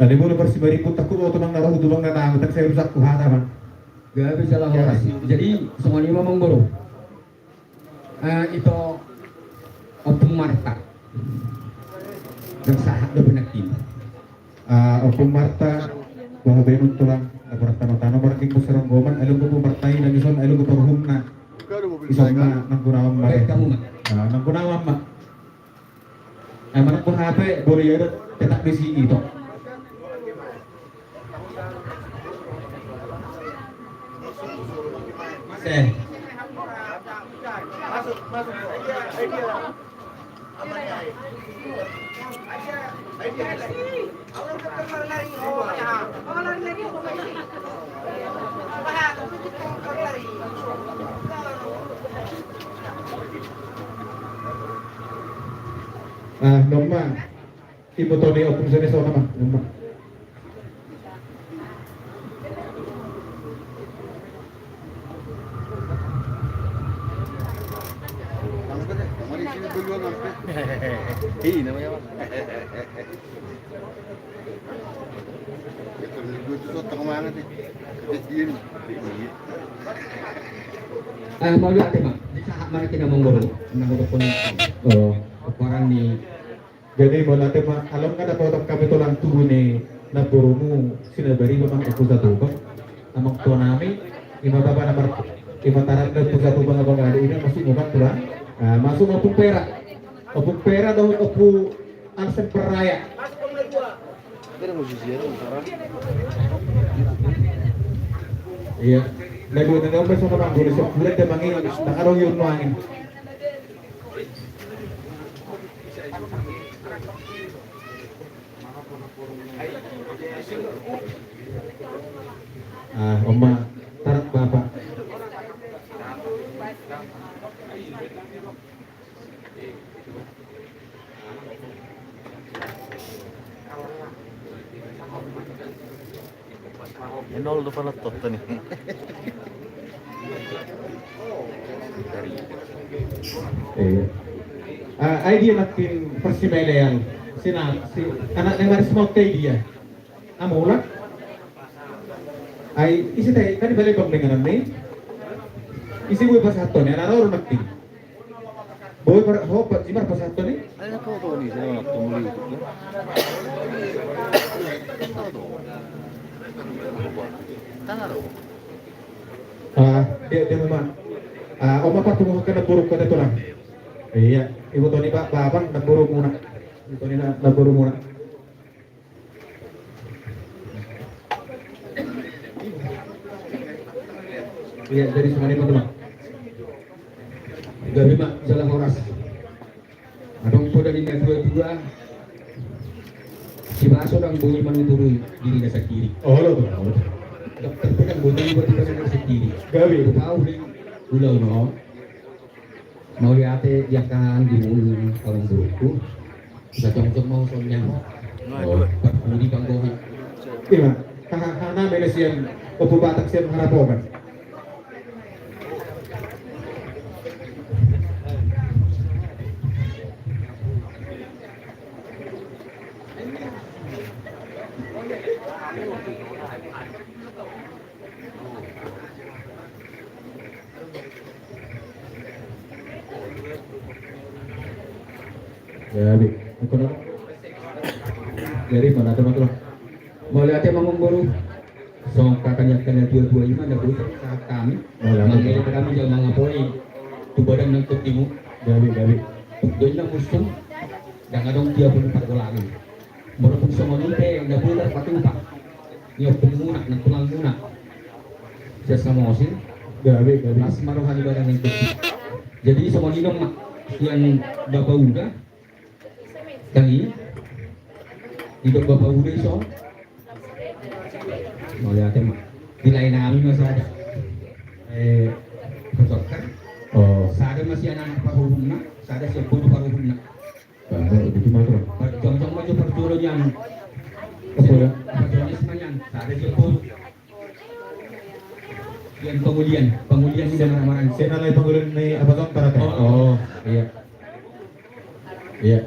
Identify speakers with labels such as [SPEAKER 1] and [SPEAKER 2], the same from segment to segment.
[SPEAKER 1] Ano mo na parsi maripot ako mo tumang naraw dumang nanang tak saya rusak kuhana man.
[SPEAKER 2] Gabi sa lawas. Jadi semua lima mengguru. Itu opung Marta. Nagsahat na pinakin.
[SPEAKER 1] Opung Marta mo benun tulang nakurat tanong-tanong baraking ko sarang goman alung ko martay nang ison alung ko paruhum na. Isang na nang gunawang mare.
[SPEAKER 2] Kamu mak.
[SPEAKER 1] Nang gunawang ma. Ay manang po hape boleh ya tetak besi itu.
[SPEAKER 2] Seh.
[SPEAKER 1] Nomma ibu Tony opung sini so nama nomma.
[SPEAKER 3] Iya namanya Pak. Gue tuh tengah mana nih? Ini.
[SPEAKER 2] Mau lihat mak. Di saat mana kita mengguru. Mengguru pun.
[SPEAKER 1] Oh.
[SPEAKER 2] Orang ni.
[SPEAKER 1] Jadi bola tema alam kan dapat otak kami tulang tubuh nih na burumu sinabari memang aku satu bang amang tua nami ima bapa nomor ima taran dan pusat bang abang ada ini masih bukan tulang masuk opung pera daun opu alsen peraya
[SPEAKER 3] Kita musisi ya sekarang.
[SPEAKER 1] iya lagu dengan bersama bang boleh sebulan dan mangi tak ada yang nuangin Oma tarak bapak
[SPEAKER 3] Enol do pala totta nih.
[SPEAKER 1] idea natin persimele yang si anak yang maris mau dia amula ay isi tayo kan balik bang dengan nih isi gue pas satu nih anak orang natin boy per hopat jimar pas satu nih
[SPEAKER 3] Ano po to ni sa mga tumuli ito? Taro.
[SPEAKER 1] dia memang oma pak tunggu ke buruk kata tulang iya ibu Tony pak babang buruk muna ibu Tony buruk muna iya dari semuanya teman
[SPEAKER 2] Gabi mak salah horas. Adong po dari dua-dua. Si Baso ang buhay manuturi diri na sa kiri.
[SPEAKER 1] oh lo tuh
[SPEAKER 2] Dokter po kan buhay mo dito sa kiri.
[SPEAKER 1] gabi
[SPEAKER 2] Tao rin ulaw no. Mau lihat dia kan di mulut orang burukku. Sa tong mau sonya. Oh, pagpuli kang gohi.
[SPEAKER 1] iya hana melesian opo batak siya harapokan Jadi, aku nak. Jadi mana teman-teman?
[SPEAKER 2] Mau lihat mengguru. So kakanya dua-dua ini ada buat saat kami. Manggil kami jangan mengapoi. Tu badan ng timu.
[SPEAKER 1] Jadi.
[SPEAKER 2] Doon lang musuh. Jangan dong dia pun tak lagi. Merupuk semua ni yang dah boleh patu pak. Dia pengguna nak tulang guna. Saya sama osin.
[SPEAKER 1] Jadi.
[SPEAKER 2] Mas maruhan badan yang kecil. Jadi semua ni dong yang bapak udah. Kali hidup bapak udah so. Mau lihat mak. Di lain kami masih ada. Persoalan.
[SPEAKER 1] Oh,
[SPEAKER 2] Sada masih anak paruhuna. Sada siapa tu paruhuna.
[SPEAKER 1] itu teman-teman.
[SPEAKER 2] Jom-jom maju perjuruan yang.
[SPEAKER 1] Apa ya?
[SPEAKER 2] Perjuruan semuanya. Sada siapa. Yang pengulian ini dan ramaran.
[SPEAKER 1] Saya nalai panggilan ni apa tuh para kan?
[SPEAKER 2] Oh,
[SPEAKER 1] iya. Iya.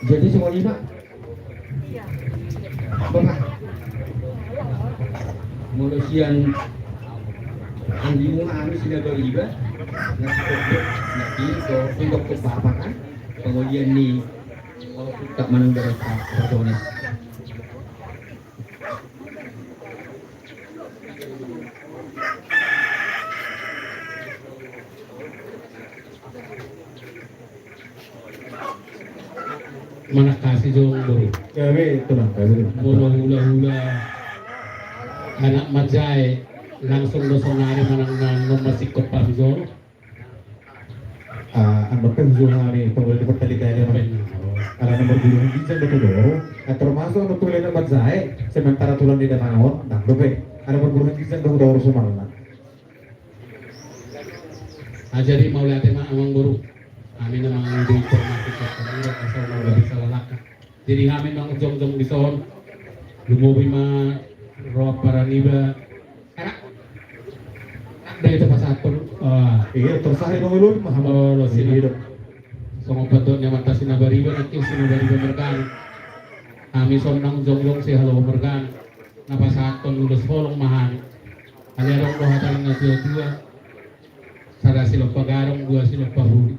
[SPEAKER 2] Jadi semuanya Pak, Bapak, manusian ang di mo amin sinagaliba, nagtito, untuk ke Bapak kan, kemudian ni tak manang dari Pak.
[SPEAKER 4] Mana kasih dong bro,
[SPEAKER 1] Kami itu lang kami.
[SPEAKER 4] bono hula-hula anak majay langsung dosonari manang masikot pamzor.
[SPEAKER 1] Ang magpahuzong hari pagwala ng pagtalikaya naman. Ala nomor dulu hindi sa Doro at termasuk ang tuloy ng Madsay sementara tulang di Danangon dan dobe. Ada nomor hindi sa Doro sumalan.
[SPEAKER 4] Jadi mau lihat emang amang guru, kami namang di informasi ko kanila asal mau bisa lalaka. Jadi kami nang jong-jong di son, lumubi ma roh para niba. Anak, dari itu pas atur,
[SPEAKER 1] Iya tersahin ng ulun
[SPEAKER 4] Oh, lo sini.
[SPEAKER 1] hidup.
[SPEAKER 4] so ngopatun yang mata sinabariba nanti sinabariba mergan. Kami son nang jong-jong si halo mergan. Napasaton lulus holong mahan. Aliarong lo hataling na dua. Sada silong pagarong, dua silong pahuli.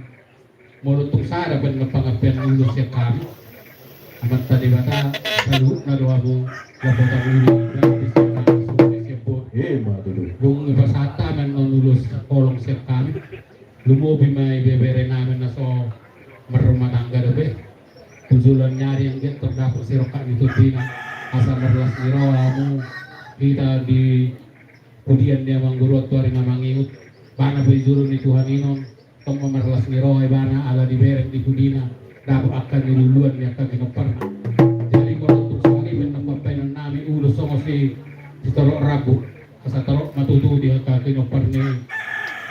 [SPEAKER 4] Mulutong sada ban napangapian ulo siya kami. Amat tadi bata, salut na doa mo, labota ulo, gratis na sulit siya po.
[SPEAKER 1] Matuloy.
[SPEAKER 4] Kung ipasata man ang ulos kolong siya kami, lumubi may bebere namin na so marumatangga dabe. Tujulan nyari yang dia terdapat si roka itu tina asal merlas ni rawa mo kita di kemudian dia mangguru tuari ngamangiut bana boy juru ni Tuhan inon tong memerlas ni rawa bana ala di bereng di kudina dapat akan niluluan ni akan kinopar. Jadi kalau untuk sekali menempatkan nami ulo songo si torok ragu asa torok matutu dia ka kinopar ni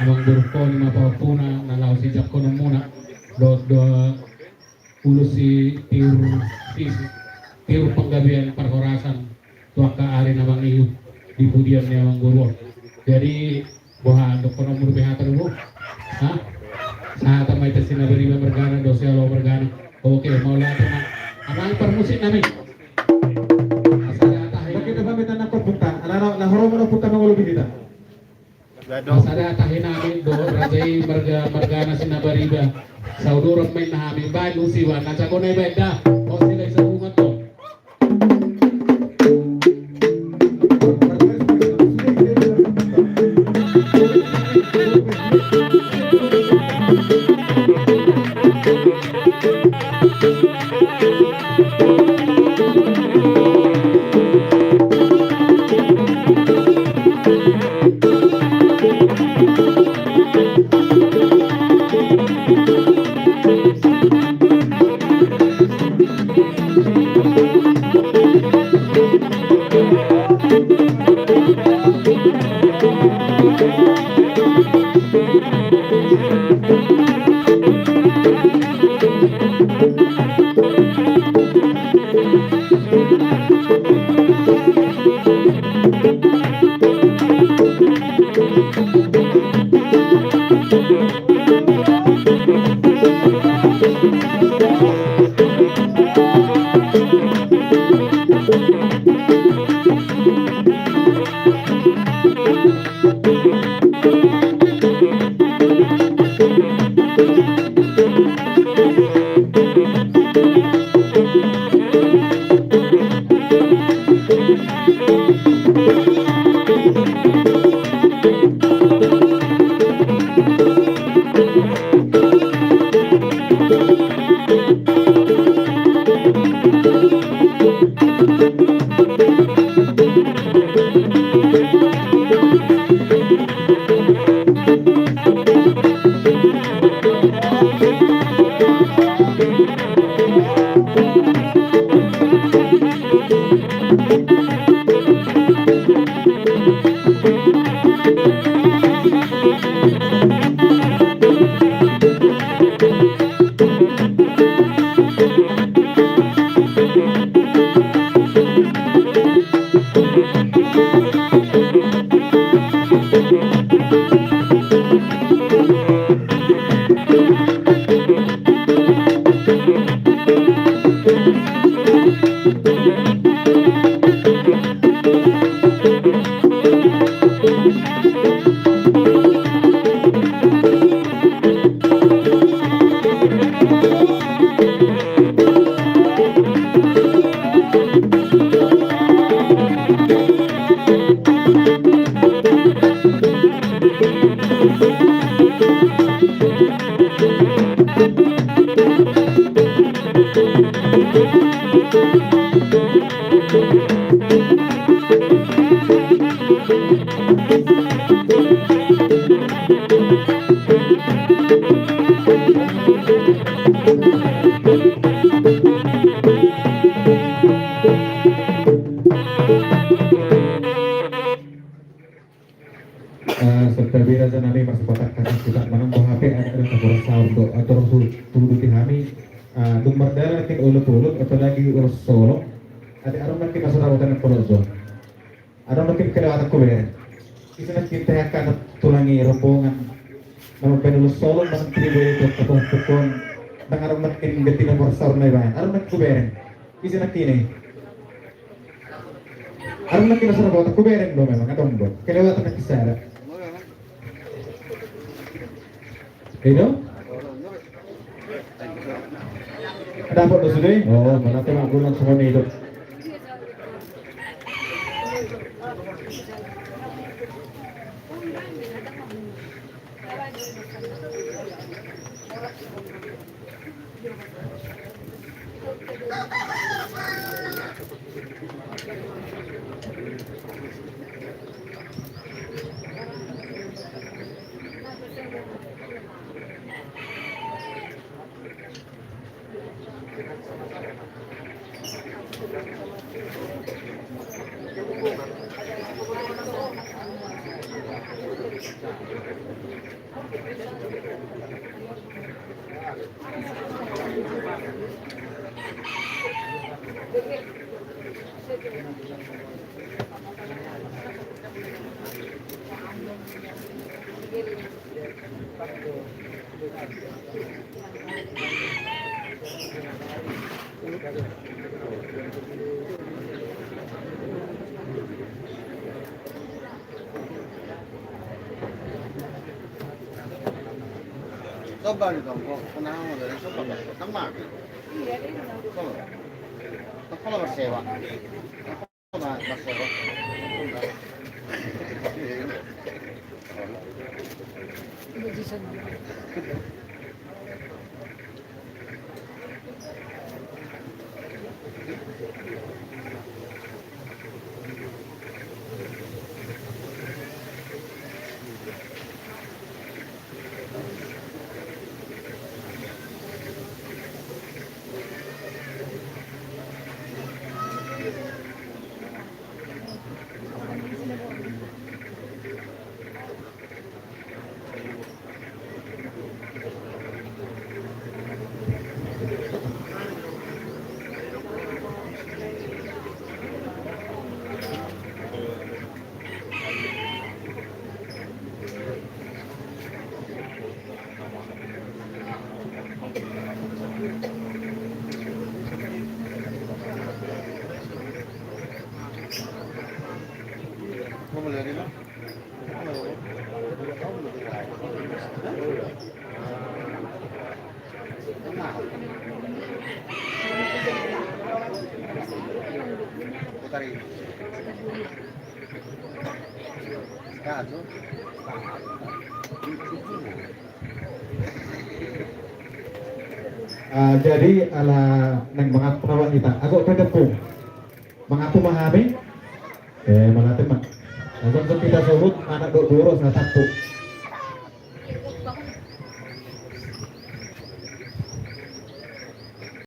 [SPEAKER 4] amang burko ni mapapuna nalaw si Jakono muna do ulo si tiru penggabian perhorasan tuaka ari namang iut di budian ni amang guru. Jadi bahwa dokter nomor BH dulu, ha? Sa tamay ta sinabari ba mergana do siya lo mergana. Oke, mau lihat na. Amang permusik namin. Asada tayo.
[SPEAKER 1] Bakit na ba na pagpunta? Ala na horo mo na punta ng ulo kita.
[SPEAKER 4] Asada tayo namin do rajay mergana sinabariba. Sa udurot may nahaming ba lusiwan na sa kunay beda. O sila sa bunga to.
[SPEAKER 1] Serta bira sa nami mas batak kasih kita manang HP ada tabur sound atau tulu di kami dumardala kin ulut-ulut apalagi ulos solo ada aron makin masarawatan ng polozo aron makin kelewatan ko ba isa na kita akan tulangi rombongan naman penulos solo masang tribo ito kapong nang aron makin gati ng borsaur na iba aron makin ko ba isa na kini aron makin masarawatan ko ba lo memang adong do kelewatan ng kisara. Ano? Dapat na sudah? Oh, malaki ang gulang sa kanito.
[SPEAKER 3] Soba nito ko unahan mo dali soba ba tama ko ko masewa ko masewa
[SPEAKER 1] Jadi ala nang mga penawan kita, ako pwede po mga pumahami, mga teman. Hanggang kita surut anak duro sa takpo.